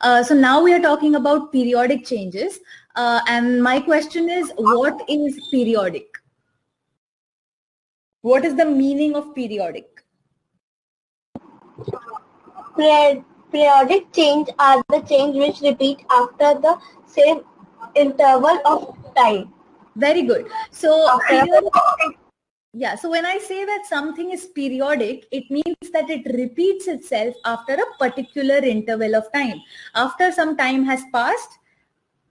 So now we are talking about periodic changes. And my question is, what is periodic? What is the meaning of periodic? Periodic change are the change which repeat after the same interval of time. Very good. So yeah, so when I say that something is periodic, it means that it repeats itself after a particular interval of time. After some time has passed,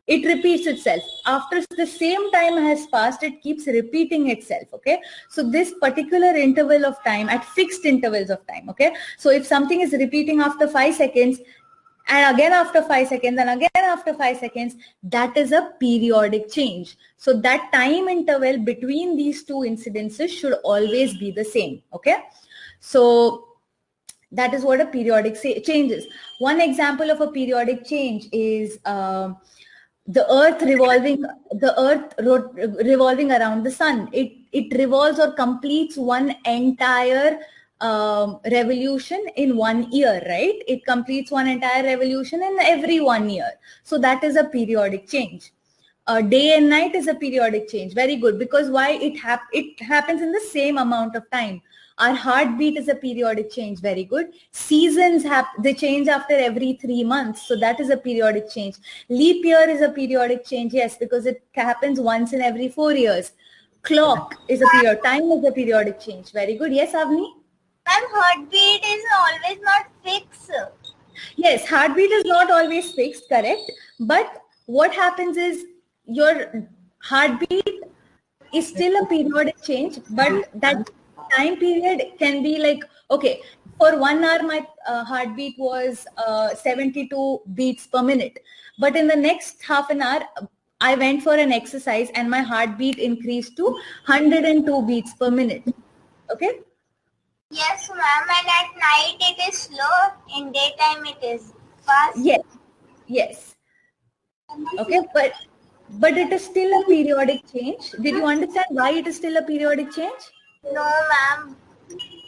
it repeats itself. After the same time has passed, it keeps repeating itself. Okay, so this particular interval of time, at fixed intervals of time. Okay, so if something is repeating after 5 seconds and again after 5 seconds and again after 5 seconds, that is a periodic change. So that time interval between these two incidences should always be the same. Okay, so that is what a periodic change is. One example of a periodic change is the earth revolving around the sun. It revolves or completes one entire revolution in 1 year, right? It completes one entire revolution in every 1 year. So that is a periodic change. Day and night is a periodic change. Very good. Because why? It happens in the same amount of time. Our heartbeat is a periodic change. Very good. Seasons they change after every 3 months. So that is a periodic change. Leap year is a periodic change. Yes, because it happens once in every 4 years. Clock is a period. Time is a periodic change. Very good. Yes, Avni? And heartbeat is always not fixed. Yes, heartbeat is not always fixed. Correct. But what happens is your heartbeat is still a periodic change, but that time period can be like, okay, for 1 hour my heartbeat was 72 beats per minute, but in the next half an hour I went for an exercise and my heartbeat increased to 102 beats per minute. Okay. Yes, ma'am, and at night it is slow, in daytime it is fast. Yes, yes. Okay, but it is still a periodic change. Did you understand why it is still a periodic change? No, ma'am.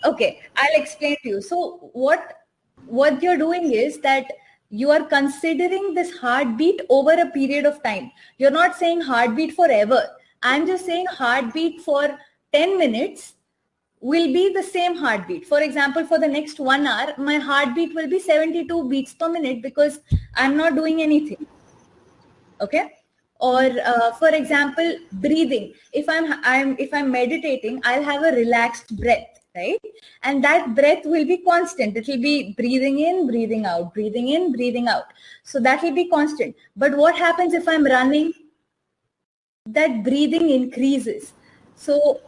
Okay, I'll explain to you. So what you're doing is that you are considering this heartbeat over a period of time. You're not saying heartbeat forever. I'm just saying heartbeat for 10 minutes will be the same heartbeat. For example, for the next 1 hour, my heartbeat will be 72 beats per minute because I'm not doing anything. Okay. Or for example, breathing. If I'm meditating, I'll have a relaxed breath, right? And that breath will be constant. It will be breathing in, breathing out, breathing in, breathing out. So that will be constant. But what happens if I'm running? That breathing increases. So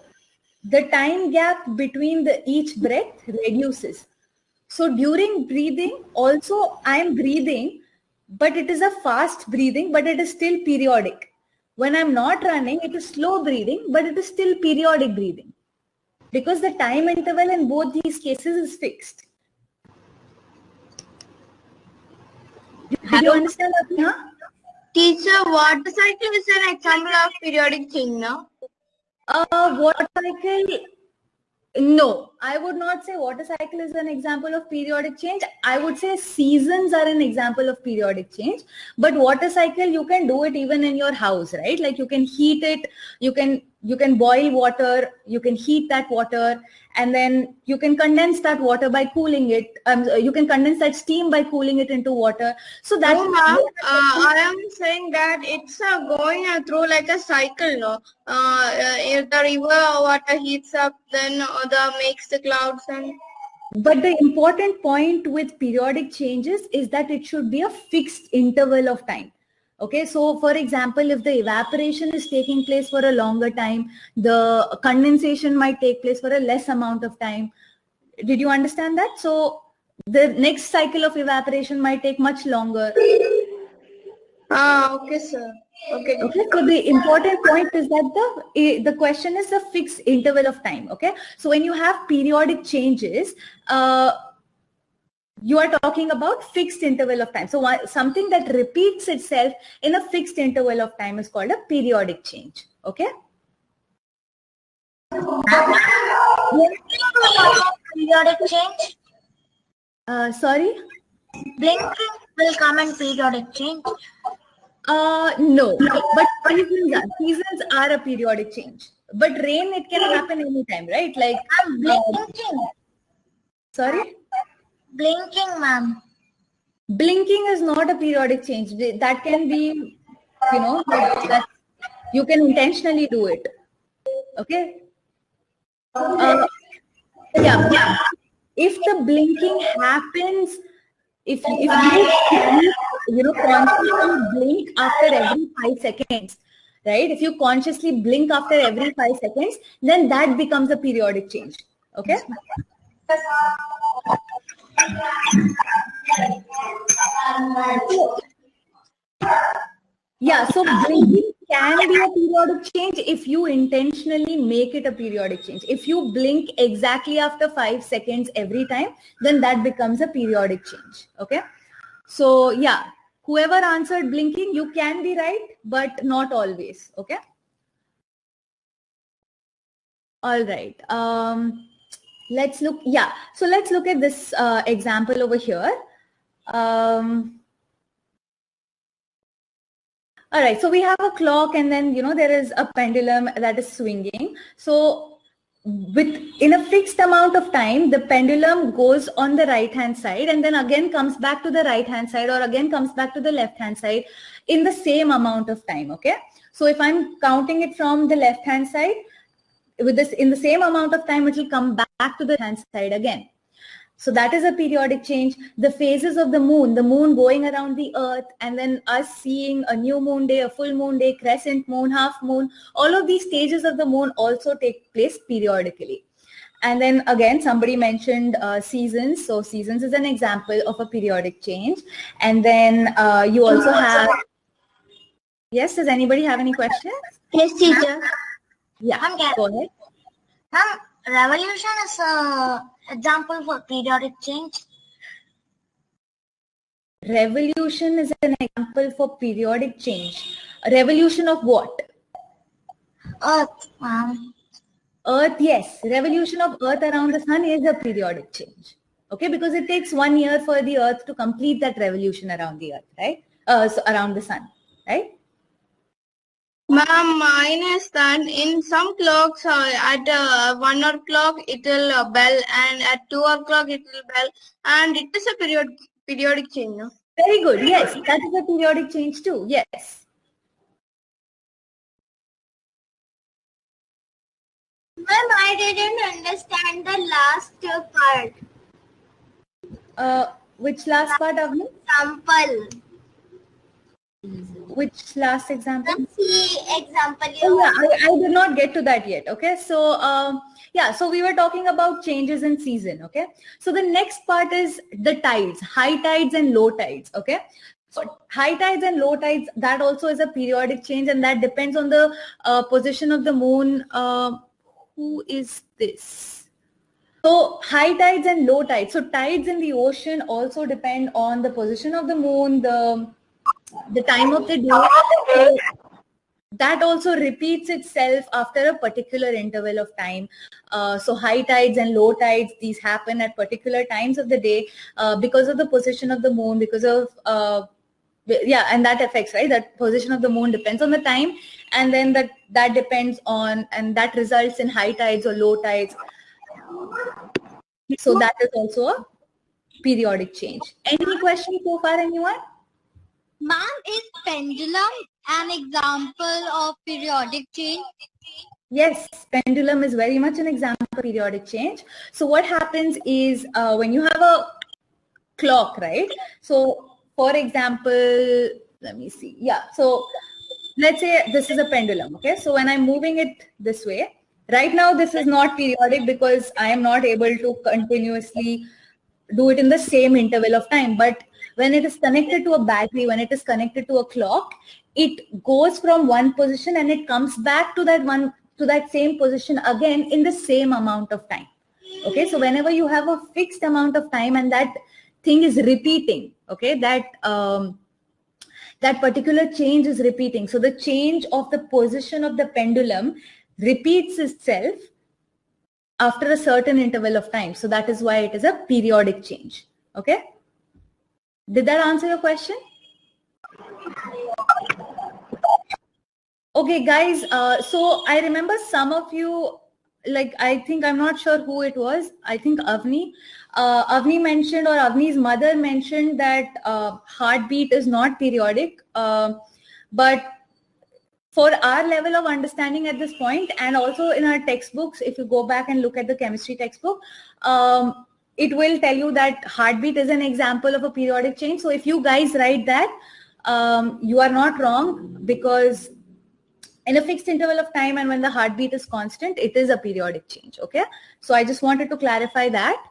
the time gap between each breath reduces. So during breathing, also I'm breathing, but it is a fast breathing, but it is still periodic. When I'm not running, it is slow breathing, but it is still periodic breathing. Because the time interval in both these cases is fixed. Did you understand that? Huh? Teacher, water cycle is an example of periodic change, no? Water cycle, no, I would not say water cycle is an example of periodic change. I would say seasons are an example of periodic change. But water cycle, you can do it even in your house, right? Like you can heat it, you can boil water, you can heat that water, and then you can condense that water by cooling it. You can condense that steam by cooling it into water. So that's I am saying that it's going through like a cycle, no? If the river water heats up, then makes the clouds and. But the important point with periodic changes is that it should be a fixed interval of time. Okay, so for example, if the evaporation is taking place for a longer time, the condensation might take place for a less amount of time. Did you understand that? So the next cycle of evaporation might take much longer. Okay, sir. Okay. Okay, so the important point is that the question is a fixed interval of time. Okay, so when you have periodic changes, you are talking about fixed interval of time. So something that repeats itself in a fixed interval of time is called a periodic change. Okay. Periodic change. Sorry. Blinking. will come in periodic change? No, but seasons are a periodic change. But rain, it can happen anytime, right? Like Blinking. Sorry? Blinking, ma'am. Blinking is not a periodic change. That can be, that you can intentionally do it. Okay. Yeah. If the blinking happens, if you consciously blink after every 5 seconds, right? If you consciously blink after every 5 seconds, then that becomes a periodic change. Okay. Yeah, so blinking can be a periodic change if you intentionally make it a periodic change. If you blink exactly after 5 seconds every time, then that becomes a periodic change. Okay. So yeah, whoever answered blinking, you can be right, but not always. Okay. All right. Let's look. Yeah. So let's look at this example over here. All right, so we have a clock and then, there is a pendulum that is swinging. So in a fixed amount of time, the pendulum goes on the right-hand side and then again comes back to the right-hand side or again comes back to the left-hand side in the same amount of time, okay? So if I'm counting it from the left-hand side, in the same amount of time, it will come back to the hand side again. So that is a periodic change. The phases of the moon going around the earth, and then us seeing a new moon day, a full moon day, crescent moon, half moon, all of these stages of the moon also take place periodically. And then again, somebody mentioned seasons. So seasons is an example of a periodic change. And then you also have, yes, does anybody have any questions? Yes, teacher. Yeah, go ahead. Revolution is an example for periodic change. Revolution is an example for periodic change. A revolution of what? Earth. Earth, yes. Revolution of Earth around the sun is a periodic change. Okay, because it takes 1 year for the Earth to complete that revolution around the Earth, right? So around the sun, right? Ma'am, mine is that in some clocks at 1 o'clock it will bell and at 2 o'clock it will bell, and it is a periodic change. No? Very good. Yes, that is a periodic change too. Yes. Ma'am, I didn't understand the last part. Which last part of me? Example. Which last example? See example. Oh, yeah, I did not get to that yet. Okay, so yeah, so we were talking about changes in season. Okay, so the next part is the tides, high tides and low tides. Okay, so high tides and low tides, that also is a periodic change, and that depends on the position of the moon. Who is this? So high tides and low tides. So tides in the ocean also depend on the position of the moon, the time of the day. That also repeats itself after a particular interval of time. So high tides and low tides, these happen at particular times of the day because of the position of the moon, because of yeah, and that affects, right? That position of the moon depends on the time, and then that depends on, and that results in high tides or low tides. So that is also a periodic change. Any questions so far, anyone? Ma'am, is pendulum an example of periodic change? Yes, pendulum is very much an example of periodic change. So what happens is when you have a clock, right? So for example, let me see. Yeah, so let's say this is a pendulum, okay? So when I'm moving it this way, right now this is not periodic because I am not able to continuously do it in the same interval of time. But when it is connected to a battery, when it is connected to a clock, it goes from one position and it comes back to that same position again in the same amount of time. Okay, so whenever you have a fixed amount of time and that thing is repeating, okay, that particular change is repeating. So the change of the position of the pendulum repeats itself after a certain interval of time. So that is why it is a periodic change. Okay. Did that answer your question? Okay, guys. So I remember some of you, like, I think, I'm not sure who it was. I think Avni. Avni mentioned, or Avni's mother mentioned, that heartbeat is not periodic. But for our level of understanding at this point, and also in our textbooks, if you go back and look at the chemistry textbook, it will tell you that heartbeat is an example of a periodic change. So if you guys write that, you are not wrong, because in a fixed interval of time and when the heartbeat is constant, it is a periodic change. Okay, so I just wanted to clarify that.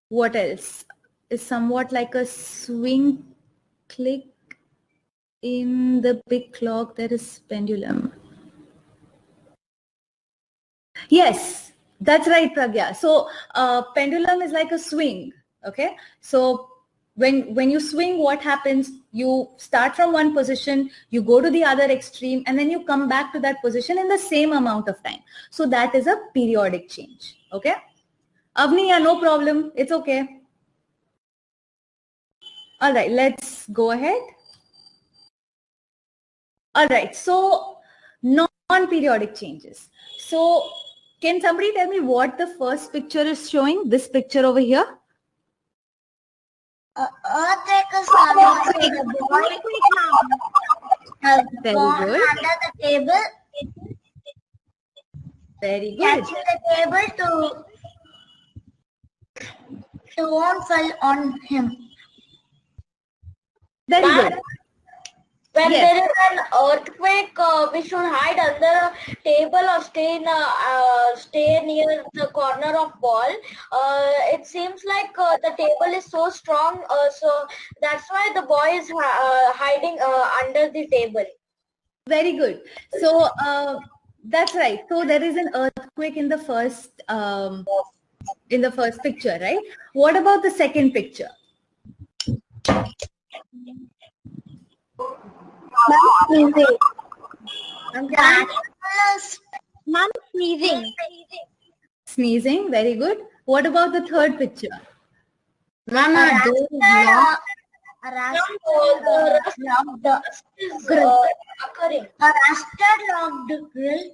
What else is somewhat like a swing click in the big clock? There is pendulum. Yes, that's right, Pragya. So pendulum is like a swing. Okay, so when you swing, what happens? You start from one position, you go to the other extreme, and then you come back to that position in the same amount of time. So that is a periodic change. Okay, Avni, yeah, no problem. It's okay. All right, let's go ahead. All right, so non-periodic changes. So can somebody tell me what the first picture is showing? This picture over here? Earthquake is coming. The boy has Very gone good. under the table, Very good. catching the table to won't fall on him. Very good. When Yes. there is an earthquake, we should hide under a table or stay near the corner of wall. It seems like the table is so strong, so that's why the boy is hiding under the table. Very good. So that's right. So there is an earthquake in the first picture, right? What about the second picture? Mom sneezing. Sneezing. Very good. What about the third picture? Mama, The rust is occurring. a rusted locked grill.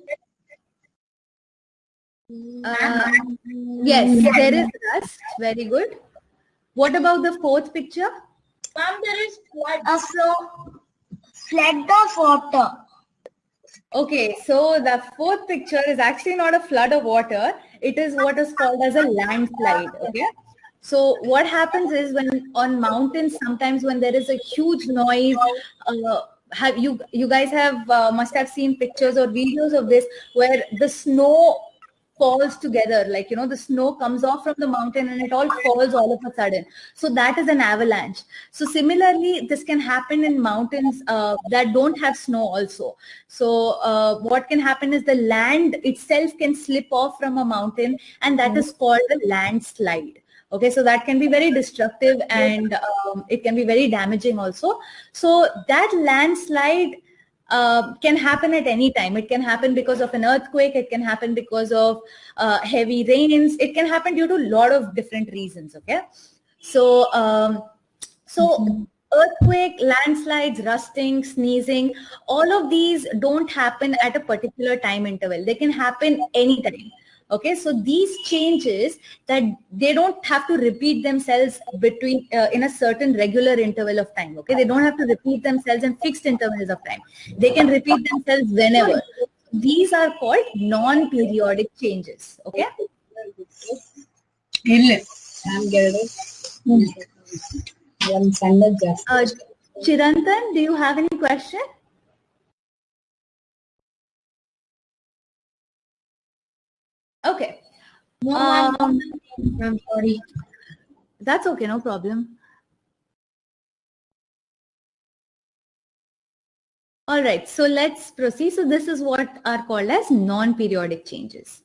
Yes, there is rust. Very good. What about the fourth picture? Ma'am, there is flood. A flood of water. Okay, so the fourth picture is actually not a flood of water. It is what is called as a landslide. Okay. So what happens is, when on mountains, sometimes when there is a huge noise, have you guys have must have seen pictures or videos of this, where the snow falls together, like, the snow comes off from the mountain and it all falls all of a sudden. So that is an avalanche. So similarly, this can happen in mountains that don't have snow also. So what can happen is the land itself can slip off from a mountain, and that is called a landslide. Okay, so that can be very destructive, and it can be very damaging also. So that landslide can happen at any time. It can happen because of an earthquake. It can happen because of heavy rains. It can happen due to a lot of different reasons. Okay, so earthquake, landslides, rusting, sneezing, all of these don't happen at a particular time interval. They can happen anytime. Okay, so these changes, that they don't have to repeat themselves between in a certain regular interval of time. Okay, they don't have to repeat themselves in fixed intervals of time. They can repeat themselves whenever. These are called non-periodic changes. Okay. Chirantan, do you have any question? Okay. I'm sorry. That's okay, no problem. All right, so let's proceed. So this is what are called as non-periodic changes.